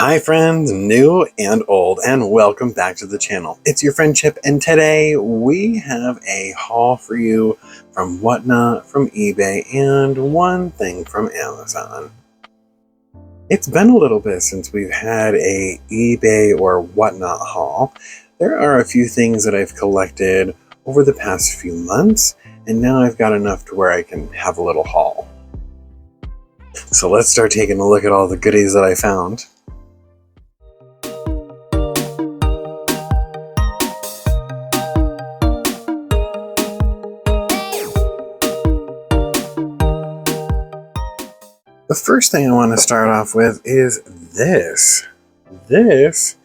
Hi friends, new and old, and welcome back to the channel. It's your friend Chip, and today we have a haul for you from Whatnot, from eBay, and one thing from Amazon. It's been a little bit since we've had a eBay or Whatnot haul. There are a few things that I've collected over the past few months, and now I've got enough to where I can have a little haul. So let's start taking a look at all the goodies that I found. The first thing I want to start off with is this. This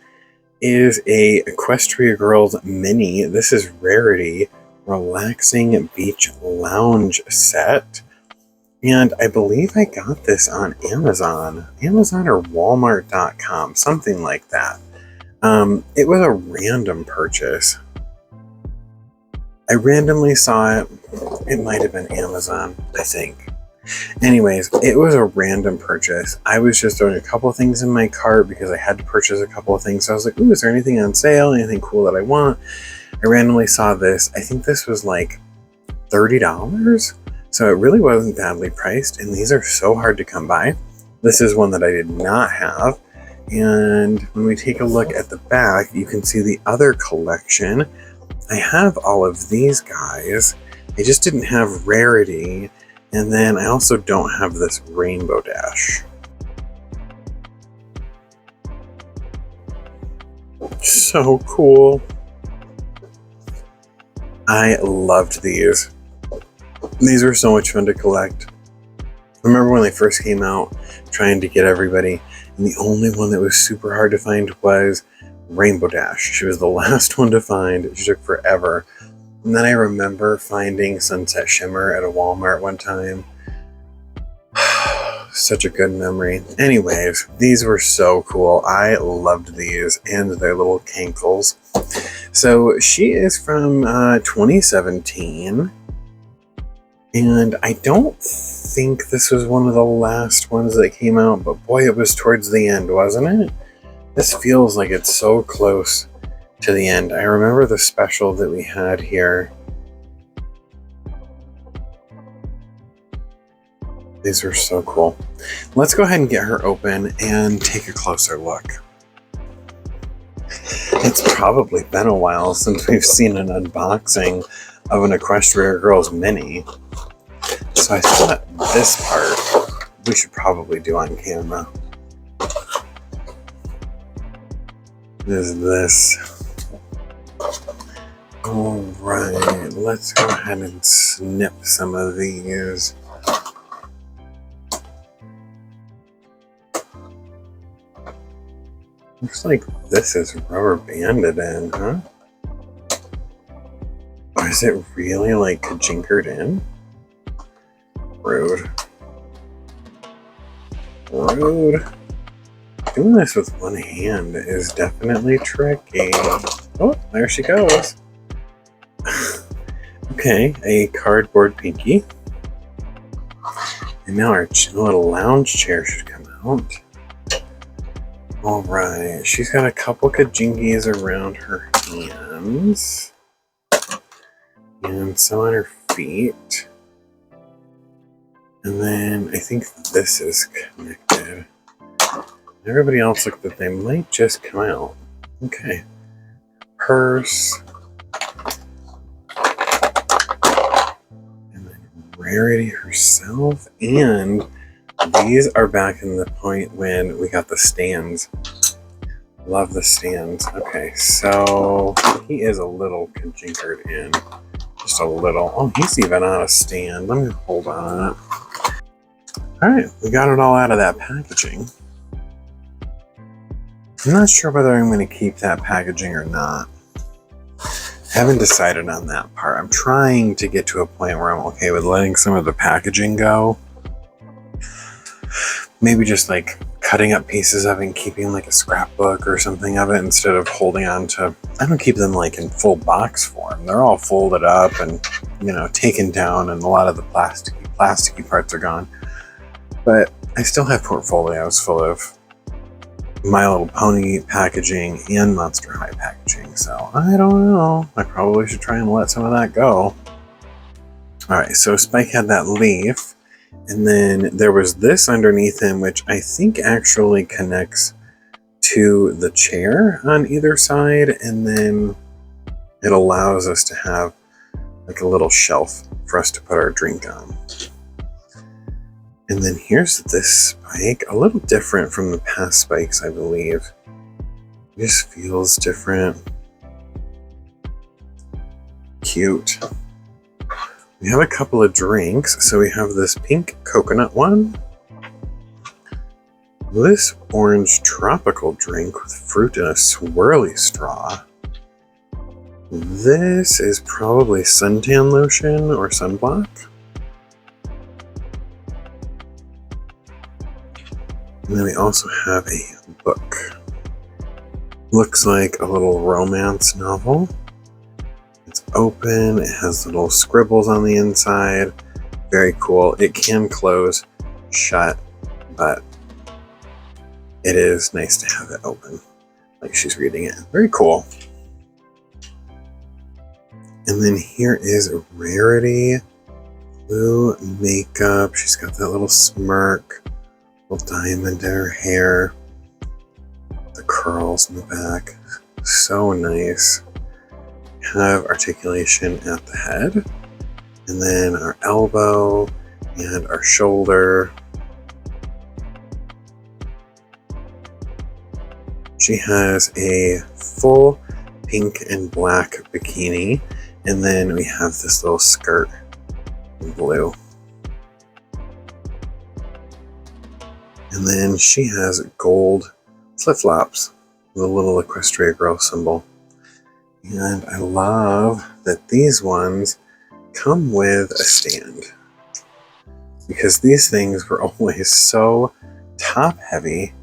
is a Equestria Girls mini. This is Rarity Relaxing Beach Lounge set. And I believe I got this on Amazon or Walmart.com, something like that. It was a random purchase. I randomly saw it. It might have been Amazon, I think. Anyways, it was a random purchase. I was just throwing a couple of things in my cart because I had to purchase a couple of things. So I was like, ooh, is there anything on sale? Anything cool that I want? I randomly saw this. I think this was like $30. So it really wasn't badly priced. And these are so hard to come by. This is one that I did not have. And when we take a look at the back, you can see the other collection. I have all of these guys. I just didn't have Rarity. And then I also don't have this Rainbow Dash. So cool. I loved these. These were so much fun to collect. I remember when they first came out, trying to get everybody, and the only one that was super hard to find was Rainbow Dash. She was the last one to find. She took forever. And then I remember finding Sunset Shimmer at a Walmart one time. Such a good memory. Anyways, these were so cool. I loved these and their little cankles. So she is from 2017. And I don't think this was one of the last ones that came out, but boy, it was towards the end, wasn't it? This feels like it's so close to the end. I remember the special that we had here. These are so cool. Let's go ahead and get her open and take a closer look. It's probably been a while since we've seen an unboxing of an Equestria Girls mini. So I thought this part we should probably do on camera. Is this. All right, let's go ahead and snip some of these. Looks like this is rubber banded in, huh? Or is it really like kajinkered in? Rude. Rude. Doing this with one hand is definitely tricky. Oh, there she goes. Okay, a cardboard pinky. And now our little lounge chair should come out. Alright, she's got a couple kajinkies around her hands. And some on her feet. And then I think this is connected. Everybody else looked that they might just come out. Okay. Purse. And then Rarity herself. And these are back in the point when we got the stands. Love the stands. Okay, so he is a little kajinkered in. Just a little. Oh, he's even on a stand. Let me hold on it. Alright, we got it all out of that packaging. I'm not sure whether I'm going to keep that packaging or not. Haven't decided on that part. I'm trying to get to a point where I'm okay with letting some of the packaging go. Maybe just like cutting up pieces of it and keeping like a scrapbook or something of it instead of holding on to. I don't keep them like in full box form. They're all folded up and, you know, taken down, and a lot of the plasticky parts are gone. But I still have portfolios full of My Little Pony packaging and Monster High packaging. So I don't know. I probably should try and let some of that go. Alright, so Spike had that leaf. And then there was this underneath him, which I think actually connects to the chair on either side. And then it allows us to have like a little shelf for us to put our drink on. And then here's this Spike, a little different from the past Spikes, I believe. It just feels different. Cute. We have a couple of drinks. So we have this pink coconut one. This orange tropical drink with fruit and a swirly straw. This is probably suntan lotion or sunblock. And then we also have a book. Looks like a little romance novel. It's open, it has little scribbles on the inside. Very cool. It can close shut, but it is nice to have it open, like she's reading it. Very cool. And then here is Rarity. Blue makeup. She's got that little smirk. Little diamond in her hair. The curls in the back. So nice. Have articulation at the head. And then our elbow and our shoulder. She has a full pink and black bikini. And then we have this little skirt in blue. And then she has gold flip-flops with a little Equestria Girls symbol. And I love that these ones come with a stand. Because these things were always so top heavy,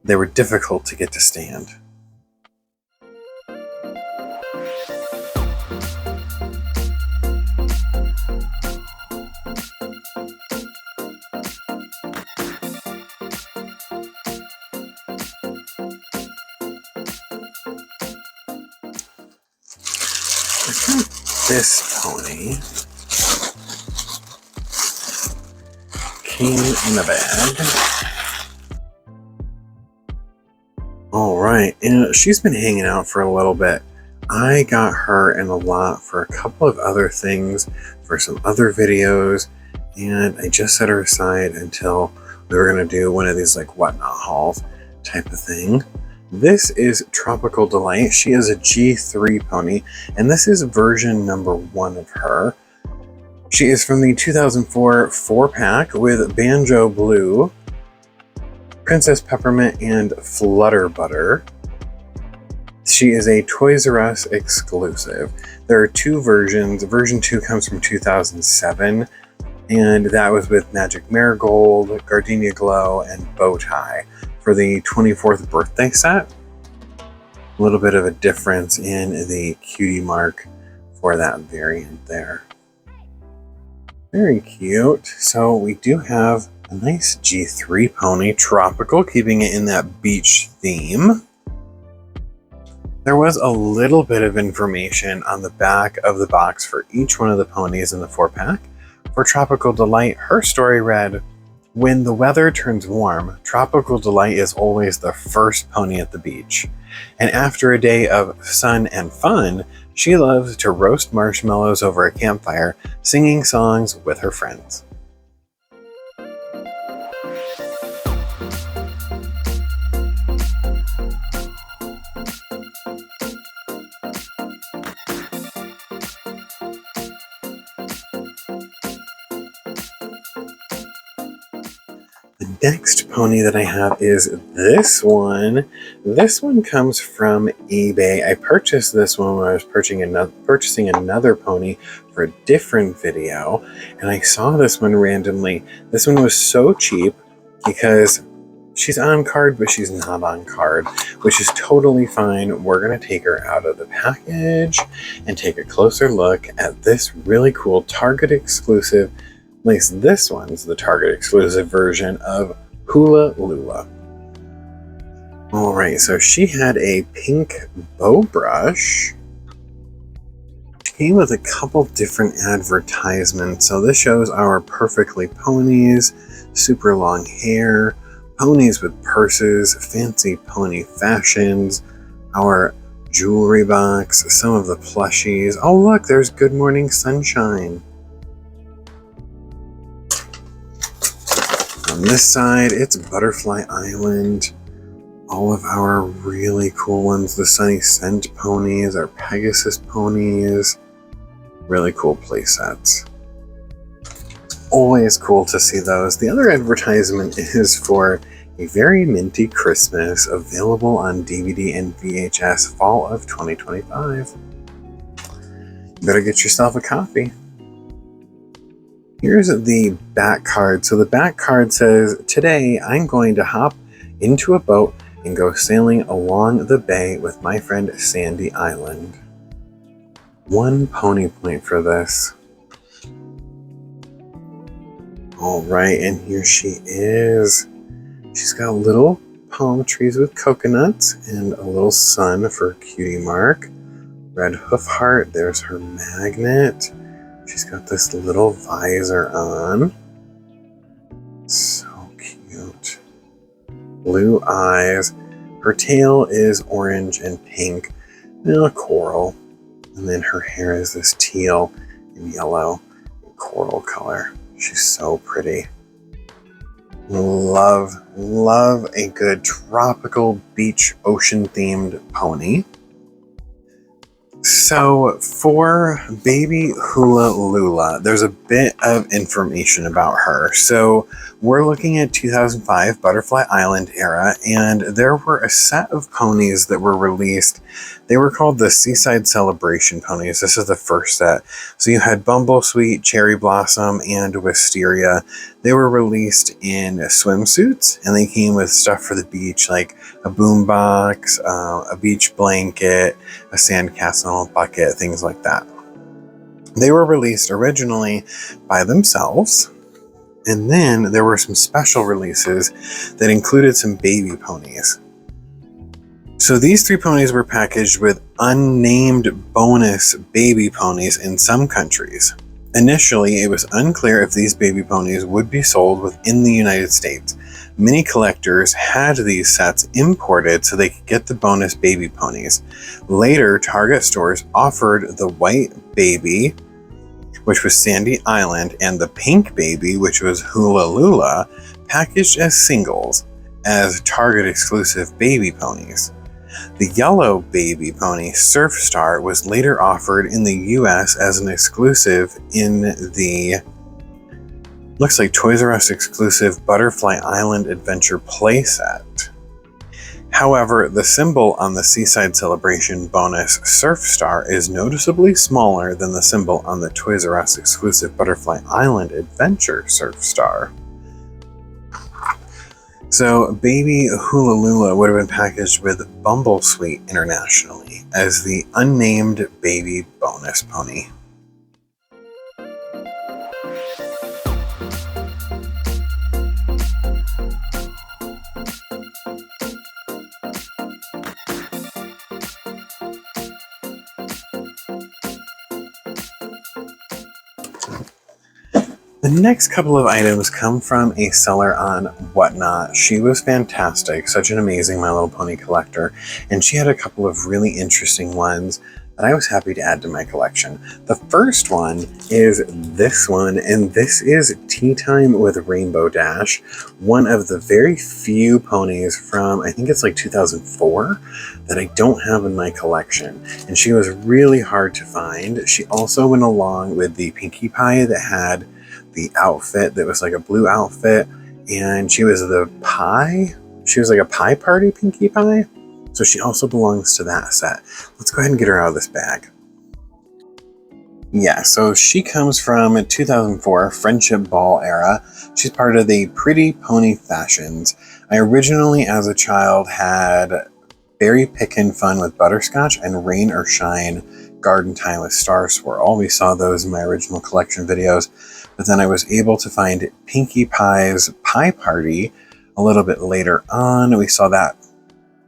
they were difficult to get to stand. This pony came in a bag. Alright, and she's been hanging out for a little bit. I got her in a lot for a couple of other things, for some other videos, and I just set her aside until we were going to do one of these like whatnot hauls type of thing. This is Tropical Delight. She is a G3 pony, and this is version number 1 of her. She is from the 2004 4-pack with Banjo Blue, Princess Peppermint, and Flutter Butter. She is a Toys R Us exclusive. There are 2 versions. Version 2 comes from 2007, and that was with Magic Marigold, Gardenia Glow, and Bowtie. For the 24th birthday set. A little bit of a difference in the cutie mark for that variant there. Very cute. So we do have a nice G3 pony, tropical, keeping it in that beach theme. There was a little bit of information on the back of the box for each one of the ponies in the 4-pack. For Tropical Delight, her story read, "When the weather turns warm, Tropical Delight is always the first pony at the beach. And after a day of sun and fun, she loves to roast marshmallows over a campfire, singing songs with her friends." The next pony that I have is this one. This one comes from eBay. I purchased this one when I was purchasing another pony for a different video, and I saw this one randomly. This one was so cheap because she's on card, but she's not on card, which is totally fine. We're going to take her out of the package and take a closer look at this really cool Target exclusive. At least this one's the Target exclusive version of Hula Lula. Alright, so she had a pink bow brush. She came with a couple different advertisements. So this shows our perfectly ponies, super long hair, ponies with purses, fancy pony fashions, our jewelry box, some of the plushies. Oh look, there's Good Morning Sunshine. On this side, it's Butterfly Island. All of our really cool ones, the Sunny Scent ponies, our Pegasus ponies, really cool play sets. Always cool to see those. The other advertisement is for a very minty Christmas, available on DVD and VHS fall of 2025. You better get yourself a copy. Here's the back card. So the back card says, "Today I'm going to hop into a boat and go sailing along the bay with my friend Sandy Island." 1 pony point for this. Alright, and here she is. She's got little palm trees with coconuts and a little sun for cutie mark. Red hoof heart, there's her magnet. She's got this little visor on. So cute. Blue eyes. Her tail is orange and pink, and a coral. And then her hair is this teal and yellow and coral color. She's so pretty. Love a good tropical beach ocean themed pony. So for Baby Hula Lula, there's a bit of information about her. So we're looking at 2005 Butterfly Island era, and there were a set of ponies that were released. They were called the Seaside Celebration ponies. This is the first set. So you had Bumblesweet, Cherry Blossom, and Wisteria. They were released in swimsuits, and they came with stuff for the beach like a boombox, a beach blanket, a sandcastle, bucket, things like that. They were released originally by themselves, and then there were some special releases that included some baby ponies. So these 3 ponies were packaged with unnamed bonus baby ponies in some countries. Initially, it was unclear if these baby ponies would be sold within the United States. Many collectors had these sets imported so they could get the bonus baby ponies. Later, Target stores offered the white baby, which was Sandy Island, and the pink baby, which was Hula Lula, packaged as singles, as Target exclusive baby ponies. The yellow baby pony, Surf Star, was later offered in the US as an exclusive in the, looks like Toys R Us exclusive Butterfly Island Adventure playset. However, the symbol on the Seaside Celebration bonus Surf Star is noticeably smaller than the symbol on the Toys R Us exclusive Butterfly Island Adventure Surf Star. So Baby Hula Lula would have been packaged with Bumblesweet internationally as the unnamed baby bonus pony. The next couple of items come from a seller on Whatnot. She was fantastic, such an amazing My Little Pony collector, and she had a couple of really interesting ones that I was happy to add to my collection. The first one is this one, and this is Tea Time with Rainbow Dash, one of the very few ponies from, I think it's like 2004, that I don't have in my collection, and she was really hard to find. She also went along with the Pinkie Pie that had the outfit that was like a blue outfit, and she was the pie. She was like a pie party Pinkie Pie. So she also belongs to that set. Let's go ahead and get her out of this bag. Yeah, so she comes from 2004 FriendCHIP Ball era. She's part of the Pretty Pony Fashions. I originally, as a child, had Berry Pickin' Fun with Butterscotch and Rain or Shine Garden Time with Star Swirl. We saw those in my original collection videos. But then I was able to find Pinkie Pie's Pie Party a little bit later on. We saw that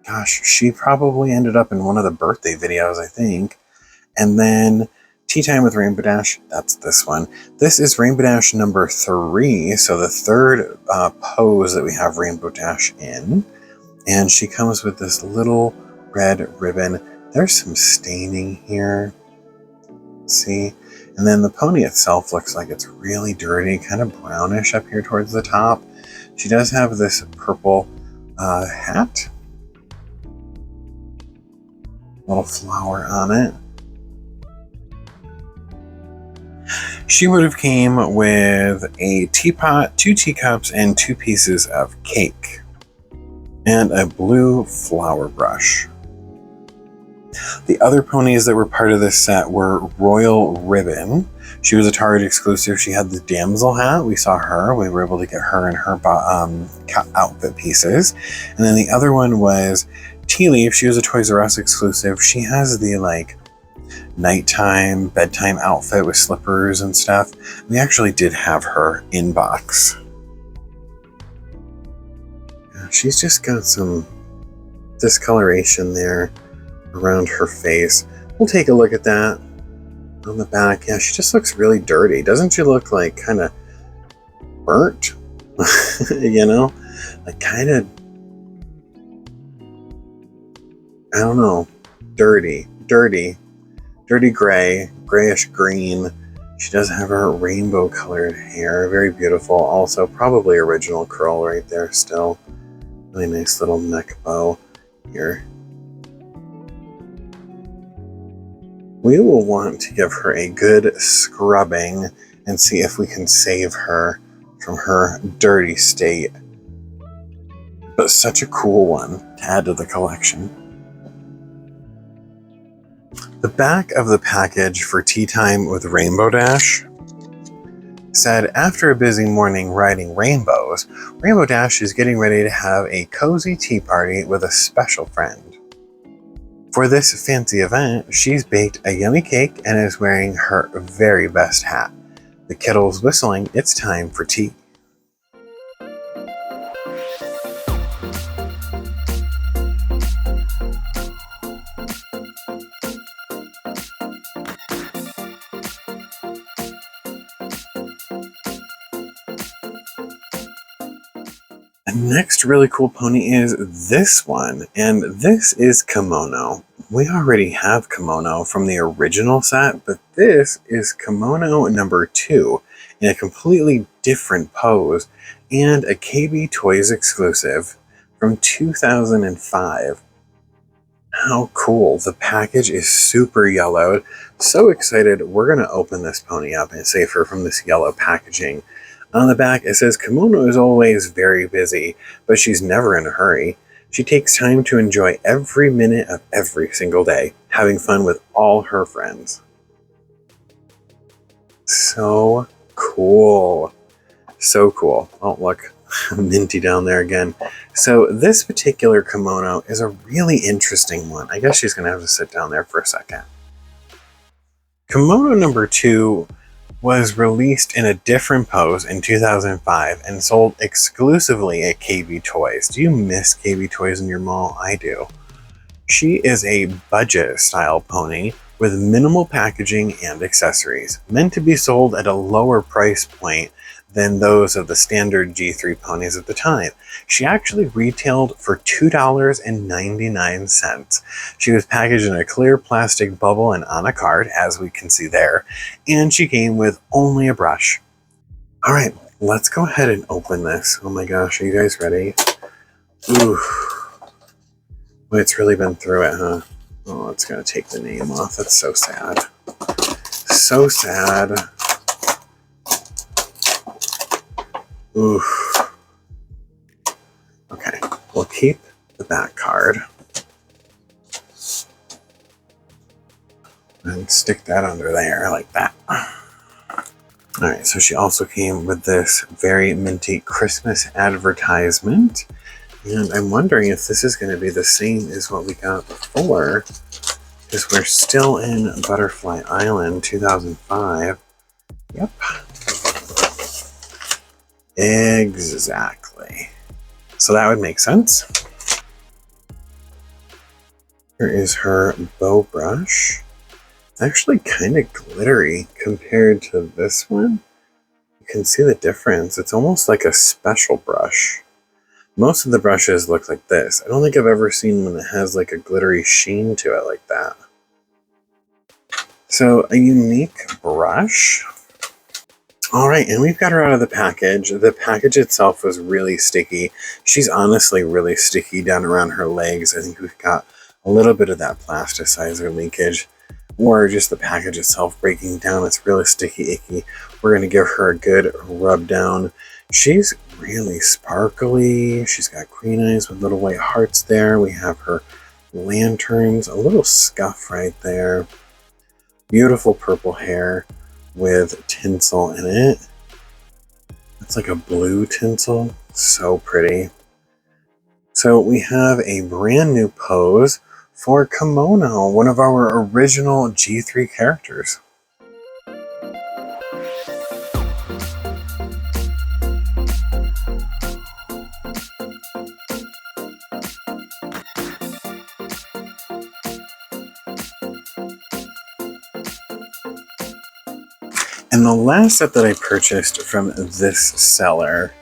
Gosh, she probably ended up in one of the birthday videos, I think. And then Tea Time with Rainbow Dash, that's this one. This is Rainbow Dash number 3, so the third pose that we have Rainbow Dash in. And she comes with this little red ribbon. There's some staining here. See? And then the pony itself looks like it's really dirty, kind of brownish up here towards the top. She does have this purple hat. Little flower on it. She would have came with a teapot, 2 teacups, and 2 pieces of cake. And a blue flower brush. The other ponies that were part of this set were Royal Ribbon. She was a Target exclusive. She had the damsel hat. We saw her. We were able to get her and her outfit pieces. And then the other one was Tea Leaf. She was a Toys R Us exclusive. She has the like nighttime, bedtime outfit with slippers and stuff. We actually did have her in box. She's just got some discoloration there around her face. We'll take a look at that on the back. Yeah, she just looks really dirty. Doesn't she look like kind of burnt? You know? Like kind of, I don't know, dirty gray, grayish green. She does have her rainbow colored hair. Very beautiful. Also, probably original curl right there still. Really nice little neck bow here. We will want to give her a good scrubbing and see if we can save her from her dirty state. But such a cool one to add to the collection. The back of the package for Tea Time with Rainbow Dash said, after a busy morning riding rainbows, Rainbow Dash is getting ready to have a cozy tea party with a special friend. For this fancy event, she's baked a yummy cake and is wearing her very best hat. The kettle's whistling, it's time for tea. The next really cool pony is this one, and this is Kimono. We already have Kimono from the original set, but this is Kimono number 2 in a completely different pose and a KB Toys exclusive from 2005. How cool. The package is super yellowed. So excited. We're going to open this pony up and save her from this yellow packaging. On the back, it says, Kimono is always very busy, but she's never in a hurry. She takes time to enjoy every minute of every single day, having fun with all her friends. So cool. So cool. Oh, look, Minty down there again. So this particular kimono is a really interesting one. I guess she's going to have to sit down there for a second. Kimono number 2 was released in a different pose in 2005 and sold exclusively at KB Toys. Do you miss KB Toys in your mall? I do. She is a budget style pony with minimal packaging and accessories, meant to be sold at a lower price point than those of the standard G3 ponies at the time. She actually retailed for $2.99. She was packaged in a clear plastic bubble and on a card, as we can see there, and she came with only a brush. All right, let's go ahead and open this. Oh my gosh, are you guys ready? Ooh. Well, it's really been through it, huh? Oh, it's gonna take the name off. That's so sad. So sad. Oof. Okay, we'll keep the back card and stick that under there like that. Alright, so she also came with this very minty Christmas advertisement, and I'm wondering if this is going to be the same as what we got before, because we're still in Butterfly Island 2005. Yep. Exactly. So that would make sense. Here is her bow brush. It's actually kind of glittery compared to this one. You can see the difference. It's almost like a special brush. Most of the brushes look like this. I don't think I've ever seen one that has like a glittery sheen to it like that. So a unique brush. All right, and we've got her out of the package. The package itself was really sticky. She's honestly really sticky down around her legs. I think we've got a little bit of that plasticizer leakage, or just the package itself breaking down. It's really sticky, icky. We're going to give her a good rub down. She's really sparkly. She's got green eyes with little white hearts there. We have her lanterns, a little scuff right there. Beautiful purple hair with tinsel in it. It's like a blue tinsel. So pretty. So we have a brand new pose for Kimono, one of our original G3 characters. And the last set that I purchased from this seller,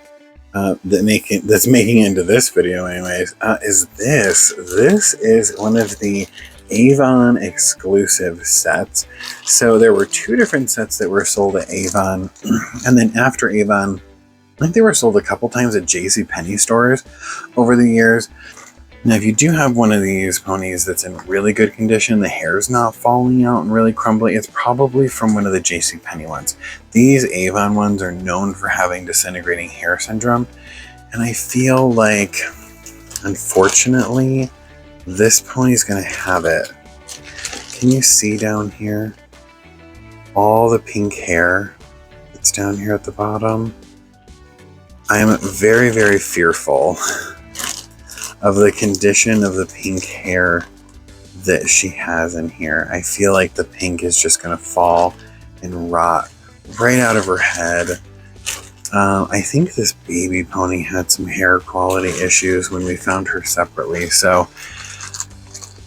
that's making it into this video anyways, is this. This is one of the Avon exclusive sets. So there were two different sets that were sold at Avon, and then after Avon, I think they were sold a couple times at JCPenney stores over the years. Now, if you do have one of these ponies that's in really good condition, the hair's not falling out and really crumbly, it's probably from one of the JCPenney ones. These Avon ones are known for having disintegrating hair syndrome, and I feel like, unfortunately, this pony's gonna have it. Can you see down here? All the pink hair that's down here at the bottom. I am very, very fearful of the condition of the pink hair that she has in here. I feel like the pink is just going to fall and rot right out of her head. I think this baby pony had some hair quality issues when we found her separately. So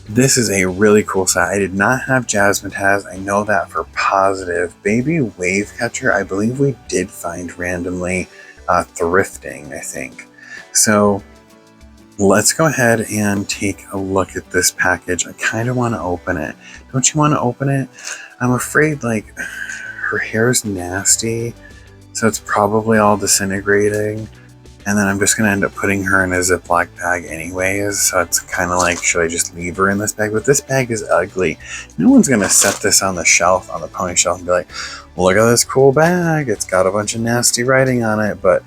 this is a really cool set. I did not have Jazzmatazz. I know that for positive. Baby Wave Catcher, I believe we did find randomly thrifting, I think. So let's go ahead and take a look at this package. I kind of want to open it. Don't you want to open it? I'm afraid like her hair's nasty, so it's probably all disintegrating. And then I'm just going to end up putting her in a Ziploc bag anyways. So it's kind of like, should I just leave her in this bag? But this bag is ugly. No one's going to set this on the shelf, on the pony shelf, and be like, look at this cool bag. It's got a bunch of nasty writing on it, but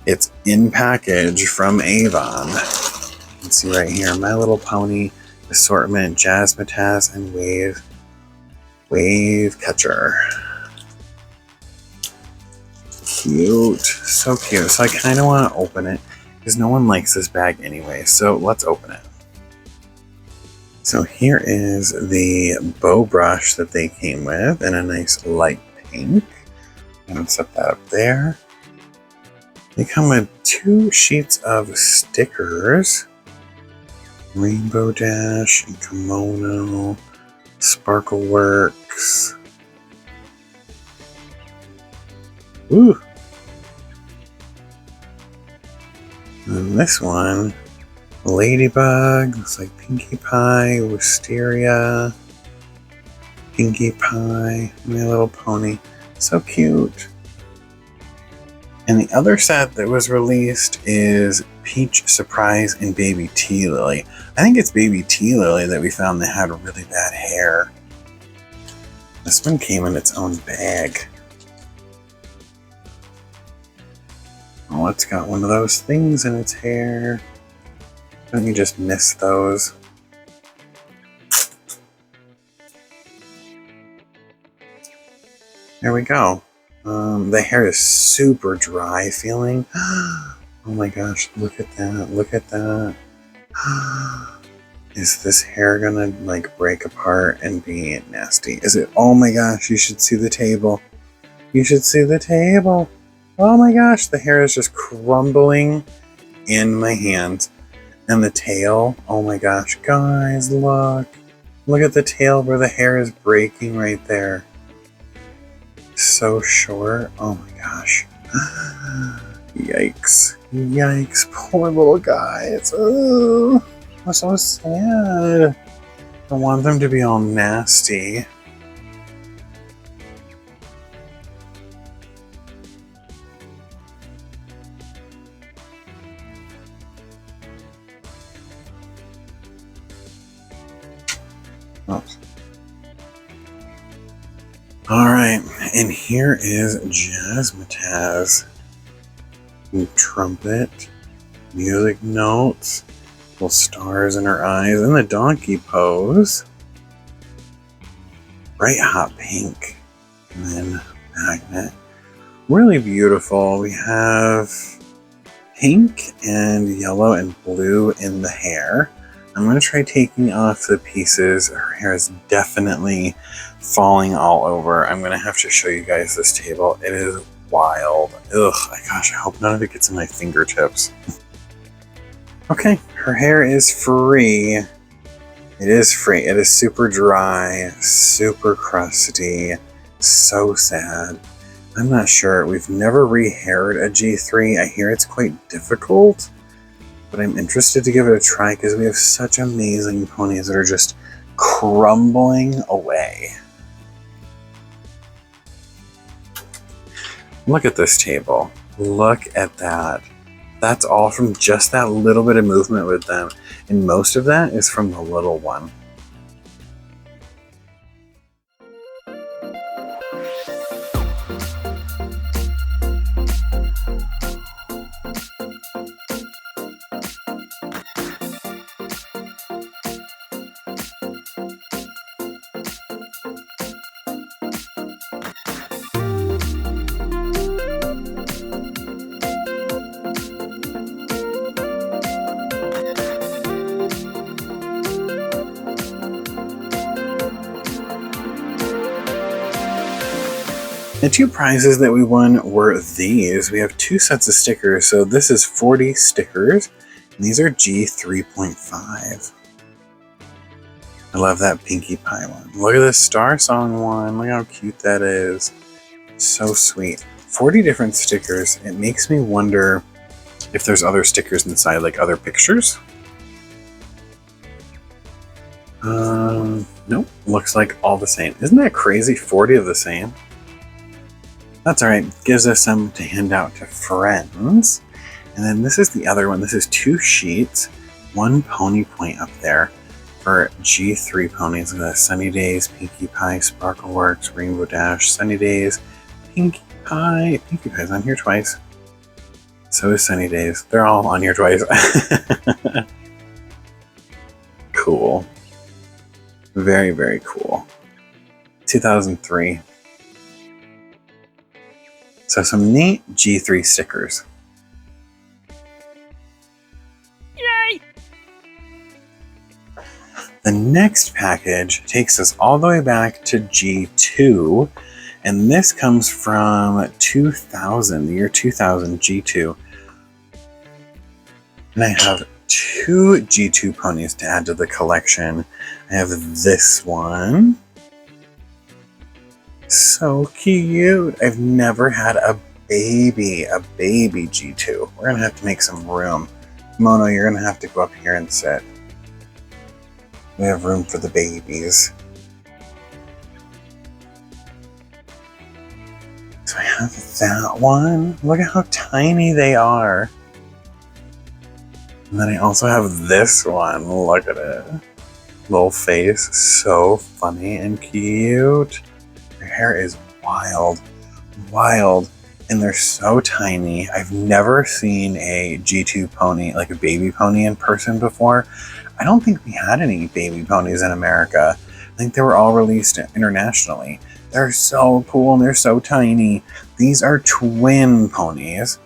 it's in package from Avon. You can see right here, My Little Pony assortment, Jazzmatazz, and Wave Catcher. Cute, so cute. So I kind of want to open it because no one likes this bag anyway. So let's open it. So here is the bow brush that they came with in a nice light pink. I'm gonna set that up there. They come with 2 sheets of stickers. Rainbow Dash and Kimono, Sparkle Works. Ooh. And this one, Ladybug, looks like Pinkie Pie, Wisteria, Pinkie Pie, My Little Pony. So cute. And the other set that was released is Peach Surprise and Baby Tea Lily. I think it's Baby Tea Lily that we found that had really bad hair. This one came in its own bag. Oh, it's got one of those things in its hair. Don't you just miss those? There we go. The hair is super dry feeling. Oh my gosh, look at that, look at that. Is this hair gonna like break apart and be nasty? Is it? Oh my gosh, you should see the table. You should see the table. Oh my gosh, the hair is just crumbling in my hands. And the tail, oh my gosh, guys, look. Look at the tail where the hair is breaking right there. So short, oh my gosh. Yikes. Yikes, poor little guys. Oh, I'm so sad. I want them to be all nasty. Oops. Alright, and here is Jazzmatazz. Trumpet, music notes, little stars in her eyes, and the donkey pose. Bright hot pink, and then magnet. Really beautiful. We have pink and yellow and blue in the hair. I'm going to try taking off the pieces. Her hair is definitely falling all over. I'm going to have to show you guys this table. It is wild. Ugh, gosh, I hope none of it gets in my fingertips. Okay, her hair is free. It is free. It is super dry, super crusty, so sad. I'm not sure. We've never re-haired a G3. I hear it's quite difficult, but I'm interested to give it a try because we have such amazing ponies that are just crumbling away. Look at this table. Look at that. That's all from just that little bit of movement with them. And most of that is from the little one. The two prizes that we won were these. We have 2 sets of stickers, so this is 40 stickers, and these are G3.5. I love that Pinkie Pie one. Look at this Star Song one. Look how cute that is. So sweet. 40 different stickers. It makes me wonder if there's other stickers inside, like other pictures. Nope. Looks like all the same. Isn't that crazy? 40 of the same. That's alright. Gives us some to hand out to friends. And then this is the other one. This is 2 sheets. 1 pony point up there for G3 ponies. Look at that. Sunny Days, Pinkie Pie, Sparkle Works, Rainbow Dash, Sunny Days, Pinkie Pie. Pinkie Pie's on here twice. So is Sunny Days. They're all on here twice. Cool. Very, very cool. 2003. So some neat G3 stickers. Yay! The next package takes us all the way back to G2, and this comes from 2000, the year 2000 G2. And I have 2 G2 ponies to add to the collection. I have this one. So cute. I've never had a baby G2. We're gonna have to make some room. Kimono, you're gonna have to go up here and sit. We have room for the babies. So I have that one. Look at how tiny they are. And then I also have this one. Look at it. Little face. So funny and cute. Their hair is wild. Wild. And they're so tiny. I've never seen a G2 pony, like a baby pony in person before. I don't think we had any baby ponies in America. I think they were all released internationally. They're so cool and they're so tiny. These are twin ponies.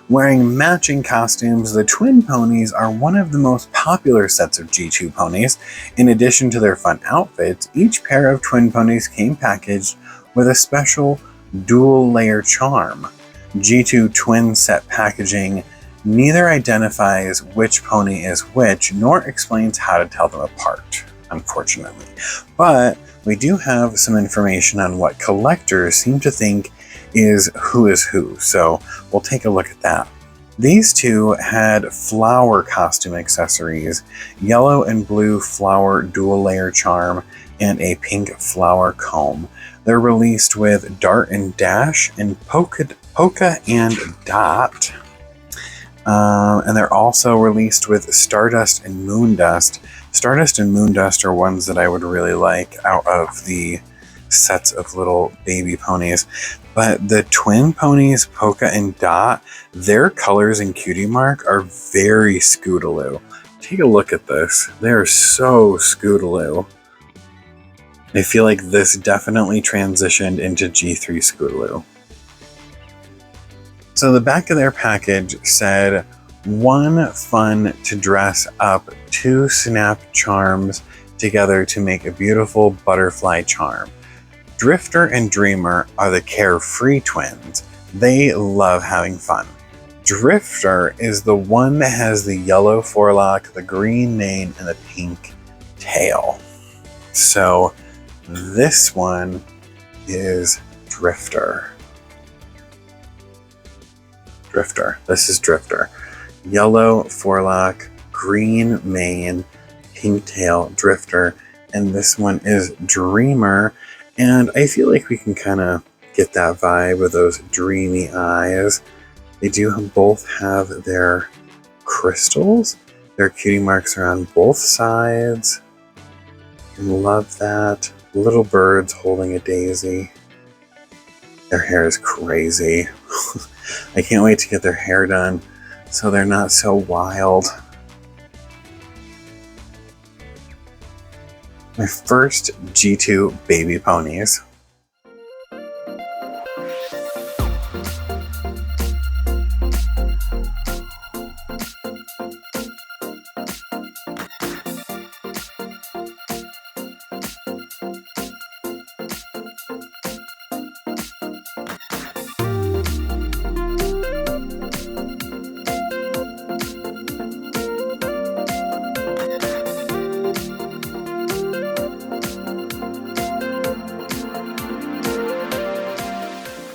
Wearing matching costumes, the twin ponies are one of the most popular sets of G2 ponies. In addition to their fun outfits, each pair of twin ponies came packaged with a special dual layer charm. G2 twin set packaging Neither identifies which pony is which, nor explains how to tell them apart, unfortunately. But we do have some information on what collectors seem to think is who, so we'll take a look at that. These two had flower costume accessories, yellow and blue flower dual layer charm, and a pink flower comb. They're released with Dart and Dash and Polka and Dot. And they're also released with Stardust and Moondust. Stardust and Moondust are ones that I would really like out of the sets of little baby ponies. But the twin ponies, Polka and Dot, their colors in Cutie Mark are very Scootaloo. Take a look at this. They're so Scootaloo. I feel like this definitely transitioned into G3 Scootaloo. So the back of their package said, 1 fun to dress up 2 snap charms together to make a beautiful butterfly charm. Drifter and Dreamer are the carefree twins. They love having fun. Drifter is the one that has the yellow forelock, the green mane, and the pink tail. So this one is Drifter. This is Drifter. Yellow forelock, green mane, pink tail, Drifter. And this one is Dreamer. And I feel like we can kind of get that vibe with those dreamy eyes. They do both have their crystals. Their cutie marks are on both sides. Love that. Little birds holding a daisy. Their hair is crazy. I can't wait to get their hair done so they're not so wild. My first G2 baby ponies.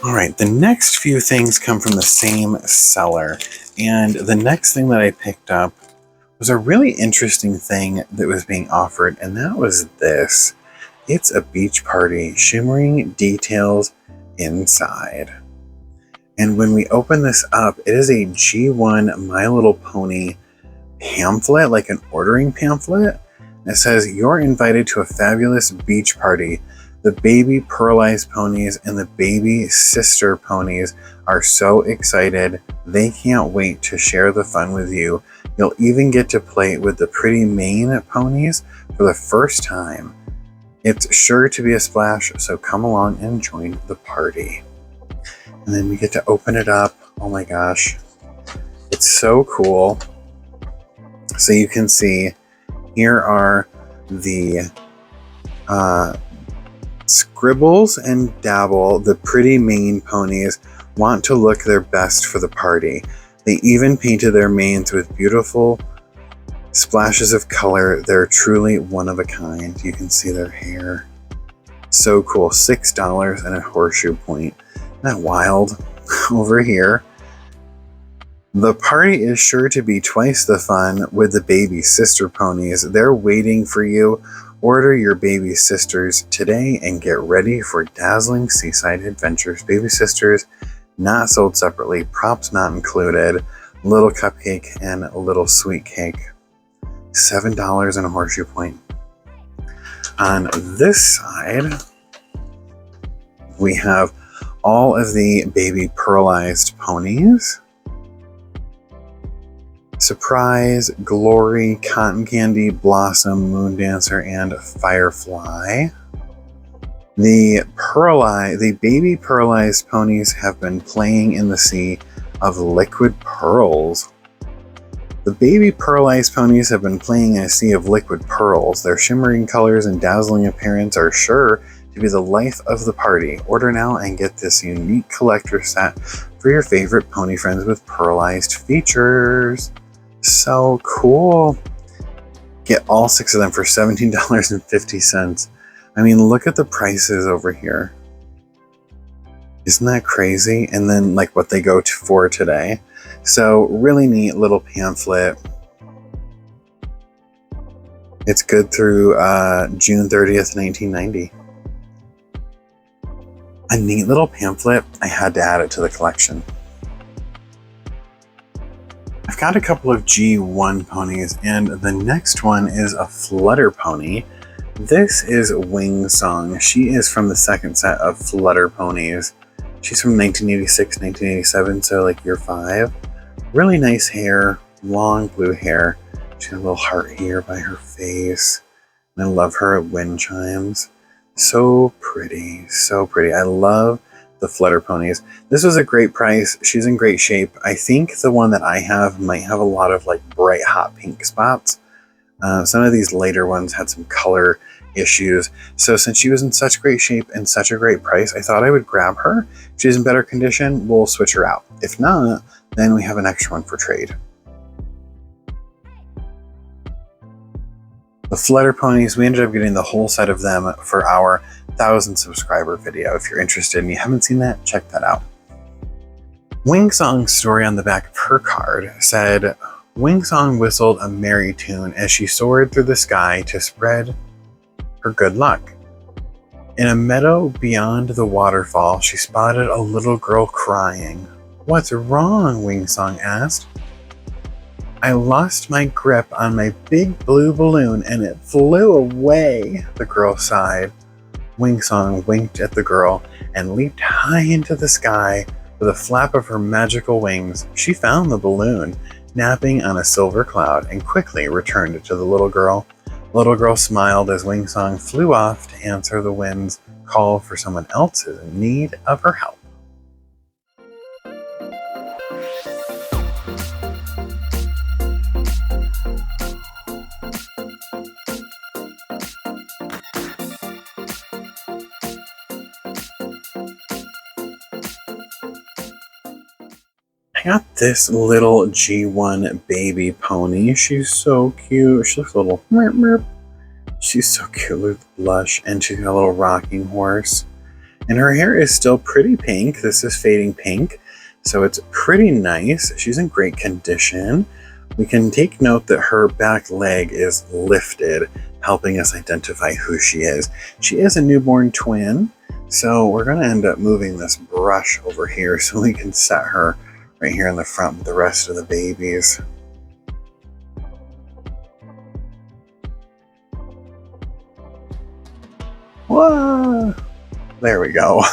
All right, the next few things come from the same seller, and the next thing that I picked up was a really interesting thing that was being offered, and that was this. It's a beach party, shimmering details inside. And when we open this up, it is a G1 My Little Pony pamphlet, like an ordering pamphlet. It says, "You're invited to a fabulous beach party. The baby pearlized ponies and the baby sister ponies are so excited. They can't wait to share the fun with you. You'll even get to play with the pretty mane ponies for the first time. It's sure to be a splash, so come along and join the party." And then we get to open it up. Oh my gosh. It's so cool. So you can see here are the Scribbles and Dabble, the pretty mane ponies, want to look their best for the party. They even painted their manes with beautiful splashes of color. They're truly one of a kind. You can see their hair. So cool. $6 and a horseshoe point. Isn't that wild? Over here. The party is sure to be twice the fun with the baby sister ponies. They're waiting for you. Order your baby sisters today and get ready for dazzling seaside adventures. Baby sisters not sold separately, props not included, little cupcake and a little sweet cake. $7 and a horseshoe point. On this side, we have all of the baby pearlized ponies. Surprise, Glory, Cotton Candy, Blossom, Moon Dancer, and Firefly. The baby pearlized ponies have been playing in the sea of liquid pearls. The baby pearlized ponies have been playing in a sea of liquid pearls. Their shimmering colors and dazzling appearance are sure to be the life of the party. Order now and get this unique collector set for your favorite pony friends with pearlized features. So cool. Get all 6 of them for $17.50. I mean, look at the prices over here. Isn't that crazy? And then like what they go for today. So really neat little pamphlet. It's good through June 30th, 1990. A neat little pamphlet. I had to add it to the collection. I've got a couple of G1 ponies, and the next one is a Flutter pony. This is Wingong. She is from the second set of Flutter ponies. She's from 1986, 1987, so like year 5. Really nice hair, long blue hair. She's got a little heart here by her face. And I love her wind chimes. So pretty, so pretty. I love the Flutter ponies. This was a great price. She's in great shape. I think the one that I have might have a lot of like bright hot pink spots. Some of these later ones had some color issues. So since she was in such great shape and such a great price, I thought I would grab her. If she's in better condition, we'll switch her out. If not, then we have an extra one for trade. The Flutter ponies, we ended up getting the whole set of them for our 1,000 subscriber video. If you're interested and you haven't seen that, check that out. Wingong's story on the back of her card said, Wingong whistled a merry tune as she soared through the sky to spread her good luck. In a meadow beyond the waterfall, she spotted a little girl crying. What's wrong? Wingong asked. I lost my grip on my big blue balloon and it flew away, the girl sighed. Wingong winked at the girl and leaped high into the sky. With a flap of her magical wings, she found the balloon, napping on a silver cloud, and quickly returned it to the little girl. The little girl smiled as Wingong flew off to answer the wind's call for someone else in need of her help. I got this little G1 baby pony. She's so cute. She looks a little merp merp. She's so cute with blush, and she's got a little rocking horse. And her hair is still pretty pink. This is fading pink, so it's pretty nice. She's in great condition. We can take note that her back leg is lifted, helping us identify who she is. She is a newborn twin, so we're going to end up moving this brush over here so we can set her right here in the front with the rest of the babies. Whoa! There we go.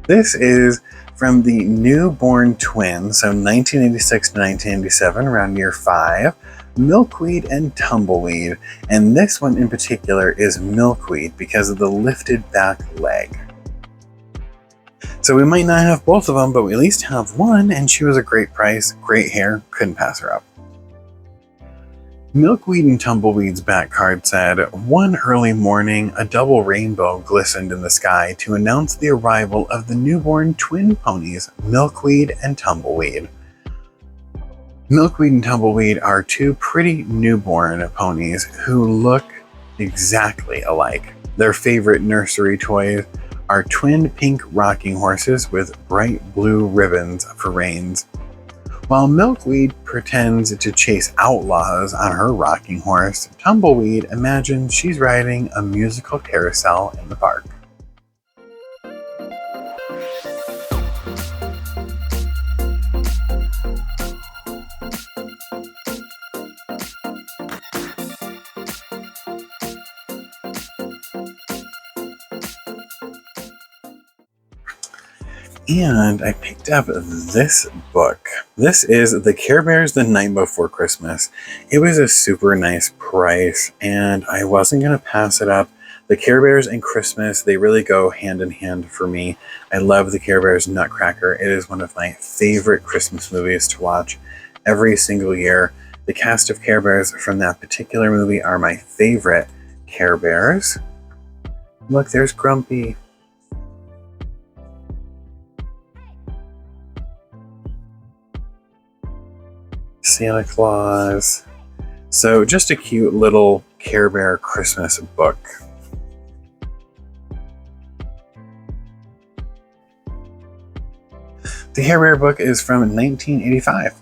This is from the newborn twins, so 1986 to 1987, around year 5, Milkweed and Tumbleweed. And this one in particular is Milkweed because of the lifted back leg. So we might not have both of them, but we at least have one, and she was a great price, great hair, couldn't pass her up. Milkweed and Tumbleweed's back card said, one early morning, a double rainbow glistened in the sky to announce the arrival of the newborn twin ponies, Milkweed and Tumbleweed. Milkweed and Tumbleweed are two pretty newborn ponies who look exactly alike. Their favorite nursery toys are twin pink rocking horses with bright blue ribbons for reins. While Milkweed pretends to chase outlaws on her rocking horse, Tumbleweed imagines she's riding a musical carousel in the park. And I picked up this book. This is The Care Bears the Night Before Christmas. It was a super nice price, and I wasn't going to pass it up. The Care Bears and Christmas, they really go hand in hand for me. I love The Care Bears Nutcracker. It is one of my favorite Christmas movies to watch every single year. The cast of Care Bears from that particular movie are my favorite Care Bears. Look, there's Grumpy. Santa Claus. So just a cute little Care Bear Christmas book. The Care Bear book is from 1985.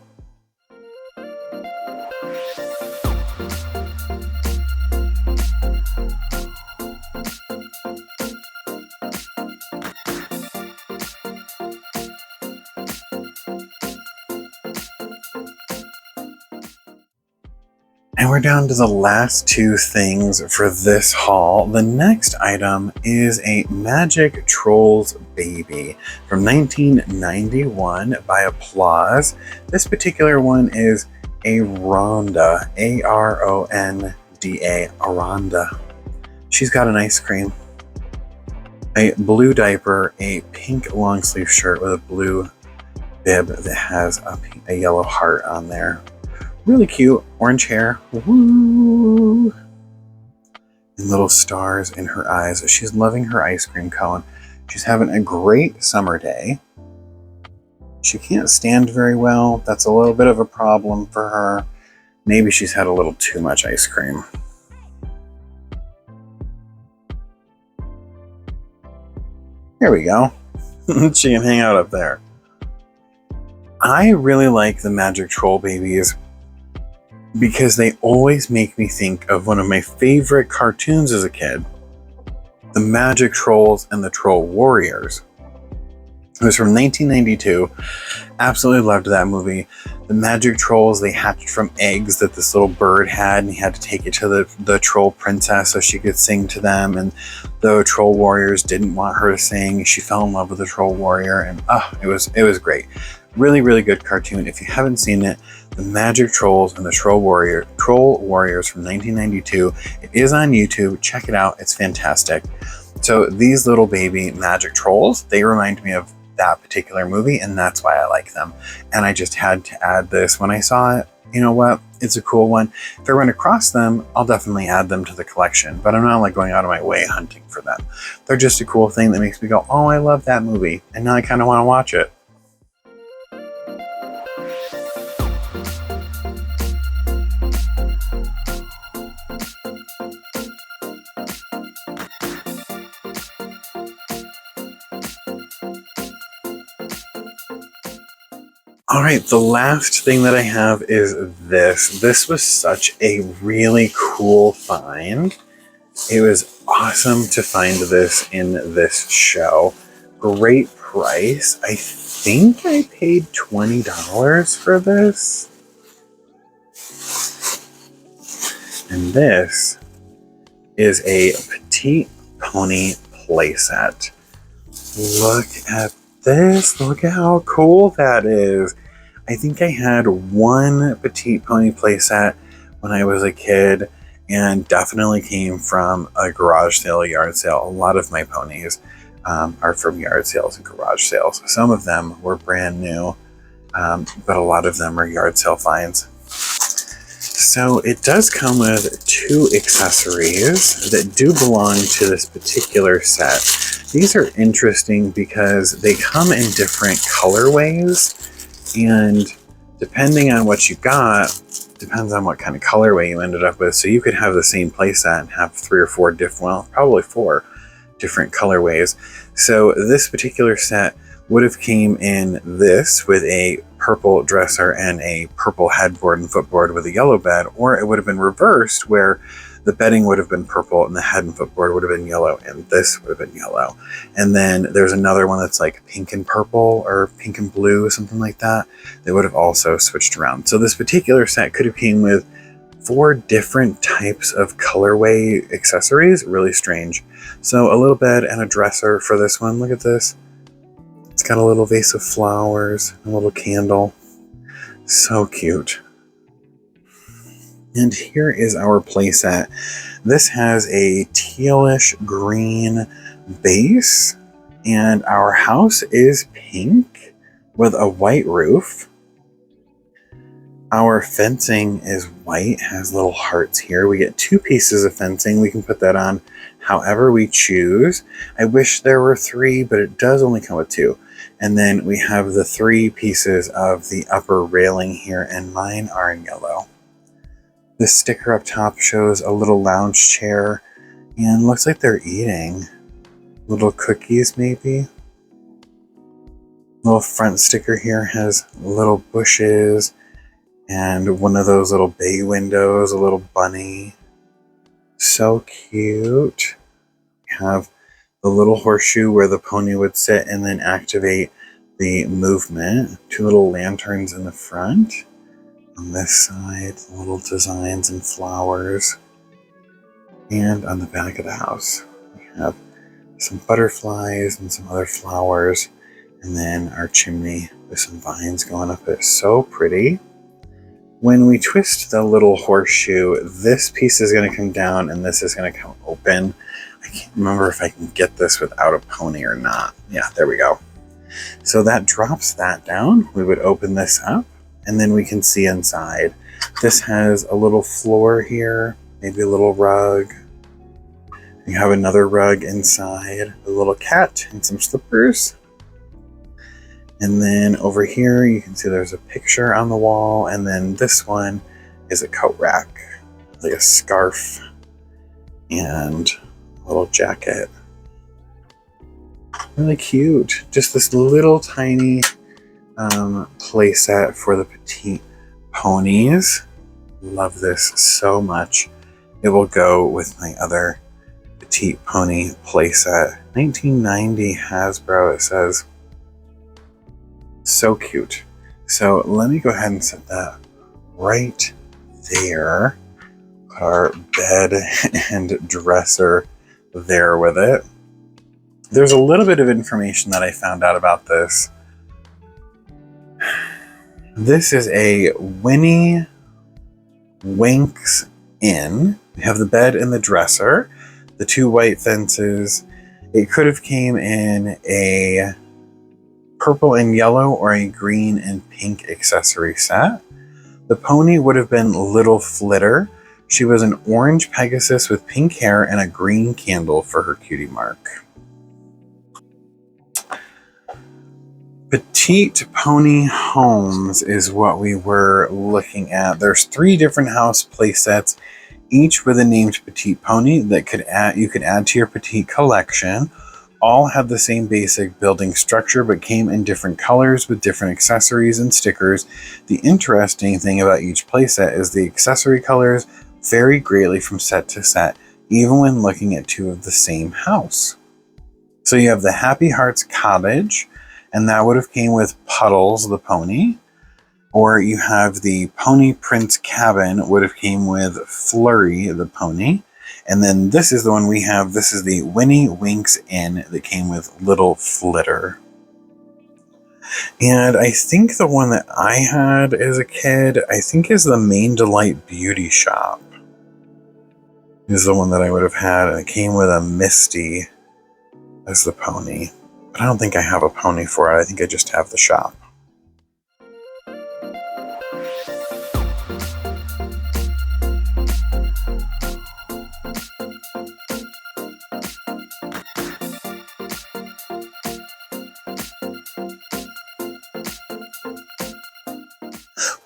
And we're down to the last two things for this haul. The next item is a Magic Trolls Baby from 1991 by Applause. This particular one is a Rhonda, A-R-O-N-D-A, Rhonda. She's got an ice cream, a blue diaper, a pink long sleeve shirt with a blue bib that has a yellow heart on there. Really cute, orange hair, woo, and little stars in her eyes. She's loving her ice cream cone. She's having a great summer day. She can't stand very well. That's a little bit of a problem for her. Maybe she's had a little too much ice cream. Here we go. She can hang out up there. I really like the Magic Troll Babies because they always make me think of one of my favorite cartoons as a kid, The Magic Trolls and the Troll Warriors. It was from 1992. Absolutely loved that movie. The Magic Trolls, they hatched from eggs that this little bird had, and he had to take it to the troll princess so she could sing to them. And the Troll Warriors didn't want her to sing. She fell in love with the Troll Warrior, and it was great. Really, really good cartoon. If you haven't seen it, The Magic Trolls and the Troll Warriors from 1992. It is on YouTube. Check it out. It's fantastic. So these little baby magic trolls, they remind me of that particular movie, and that's why I like them. And I just had to add this when I saw it. You know what? It's a cool one. If I run across them, I'll definitely add them to the collection, but I'm not like going out of my way hunting for them. They're just a cool thing that makes me go, oh, I love that movie. And now I kind of want to watch it. All right, the last thing that I have is this. This was such a really cool find. It was awesome to find this in this show. Great price. I think I paid $20 for this. And this is a Petite pony playset. Look at this. Look at how cool that is. I think I had one Petite pony playset when I was a kid, and definitely came from a garage sale, a yard sale. A lot of my ponies are from yard sales and garage sales. Some of them were brand new, but a lot of them are yard sale finds. So it does come with two accessories that do belong to this particular set. These are interesting because they come in different colorways, and depending on what you got, depends on what kind of colorway you ended up with. So you could have the same playset and have 3 or 4 different, well, probably 4 different colorways. So this particular set would have came in this with a purple dresser and a purple headboard and footboard with a yellow bed, or it would have been reversed where the bedding would have been purple and the head and footboard would have been yellow, and this would have been yellow. And then there's another one that's like pink and purple or pink and blue, something like that. They would have also switched around. So this particular set could have came with 4 different types of colorway accessories. Really strange. So a little bed and a dresser for this one. Look at this. It's got a little vase of flowers, a little candle. So cute. And here is our playset. This has a tealish green base, and our house is pink with a white roof. Our fencing is white, has little hearts here. We get 2 pieces of fencing. We can put that on however we choose. I wish there were 3, but it does only come with 2. And then we have the 3 pieces of the upper railing here, and mine are in yellow. The sticker up top shows a little lounge chair, and looks like they're eating. Little cookies, maybe? Little front sticker here has little bushes, and one of those little bay windows, a little bunny. So cute. We have the little horseshoe where the pony would sit and then activate the movement. 2 little lanterns in the front. On this side, little designs and flowers. And on the back of the house, we have some butterflies and some other flowers. And then our chimney with some vines going up it. So pretty. When we twist the little horseshoe, this piece is going to come down and this is going to come open. I can't remember if I can get this without a pony or not. Yeah, there we go. So that drops that down. We would open this up and then we can see inside. This has a little floor here, maybe a little rug. You have another rug inside, a little cat and some slippers. And then over here, you can see there's a picture on the wall. And then this one is a coat rack, like a scarf and a little jacket. Really cute. Just this little tiny play set for the Petite ponies. Love this so much. It will go with my other Petite pony play set. 1990 Hasbro, it says. So cute. So let me go ahead and set that right there. Put our bed and dresser there with it. There's a little bit of information that I found out about this. This is a Winnie Winks Inn. We have the bed and the dresser, the 2 white fences. It could have came in a purple and yellow or a green and pink accessory set. The pony would have been Little Flitter. She was an orange Pegasus with pink hair and a green candle for her cutie mark. Petite Pony Homes is what we were looking at. There's 3 different house play sets, each with a named Petite pony that you could add to your Petite collection. All had the same basic building structure, but came in different colors with different accessories and stickers. The interesting thing about each playset is the accessory colors vary greatly from set to set, even when looking at 2 of the same house. So you have the Happy Hearts Cottage, and that would have came with Puddles the pony. Or you have the Pony Prince Cabin, would have came with Flurry the pony. And then this is the one we have. This is the Winnie Winks Inn that came with Little Flitter. And I think the one that I had as a kid, I think is the Main Delight Beauty Shop. Is the one that I would have had. And it came with a Misty as the pony. But I don't think I have a pony for it. I think I just have the shop.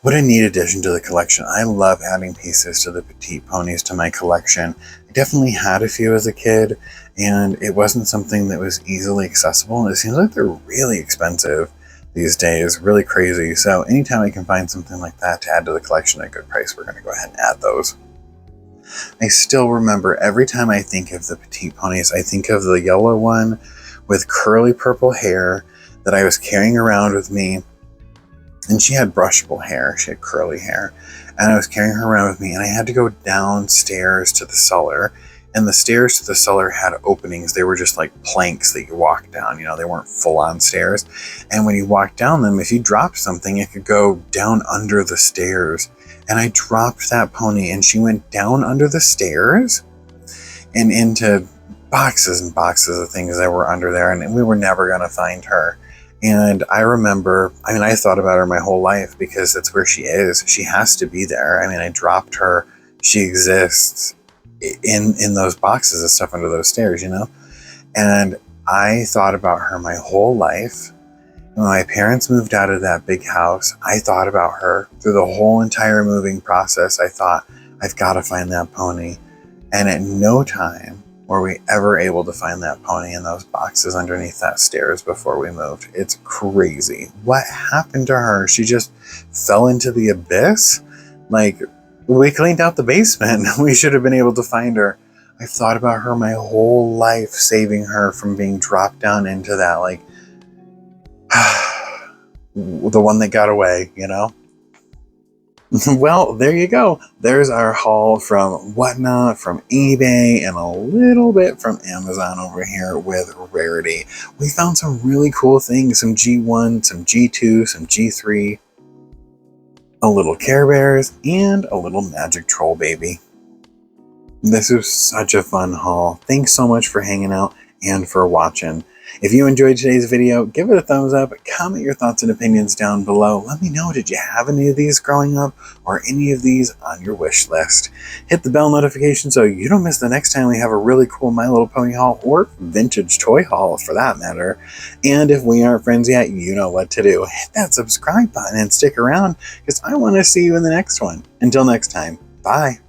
What a neat addition to the collection. I love adding pieces to the Petite ponies to my collection. I definitely had a few as a kid, and it wasn't something that was easily accessible. And it seems like they're really expensive these days, really crazy. So anytime I can find something like that to add to the collection at a good price, we're going to go ahead and add those. I still remember every time I think of the Petite ponies, I think of the yellow one with curly purple hair that I was carrying around with me. And she had brushable hair, she had curly hair, and I was carrying her around with me, and I had to go downstairs to the cellar, and the stairs to the cellar had openings. They were just like planks that you walk down, they weren't full-on stairs. And when you walk down them, if you dropped something, it could go down under the stairs. And I dropped that pony, and she went down under the stairs and into boxes and boxes of things that were under there, and we were never going to find her. And I remember, I mean, I thought about her my whole life because that's where she is. She has to be there. I mean, I dropped her. She exists in those boxes of stuff under those stairs, you know? And I thought about her my whole life. When my parents moved out of that big house, I thought about her through the whole entire moving process. I thought, I've got to find that pony. And at no time were we ever able to find that pony in those boxes underneath that stairs before we moved. It's crazy. What happened to her? She just fell into the abyss? Like, we cleaned out the basement. We should have been able to find her. I've thought about her my whole life, saving her from being dropped down into that, like, the one that got away, you know? Well, there you go. There's our haul from Whatnot, from eBay, and a little bit from Amazon over here with Rarity. We found some really cool things, some G1, some G2, some G3, a little Care Bears, and a little Magic Troll baby. This was such a fun haul. Thanks so much for hanging out and for watching. If you enjoyed today's video, give it a thumbs up, comment your thoughts and opinions down below. Let me know, did you have any of these growing up or any of these on your wish list? Hit the bell notification so you don't miss the next time we have a really cool My Little Pony haul or vintage toy haul for that matter. And if we aren't friends yet, you know what to do. Hit that subscribe button and stick around because I want to see you in the next one. Until next time, bye.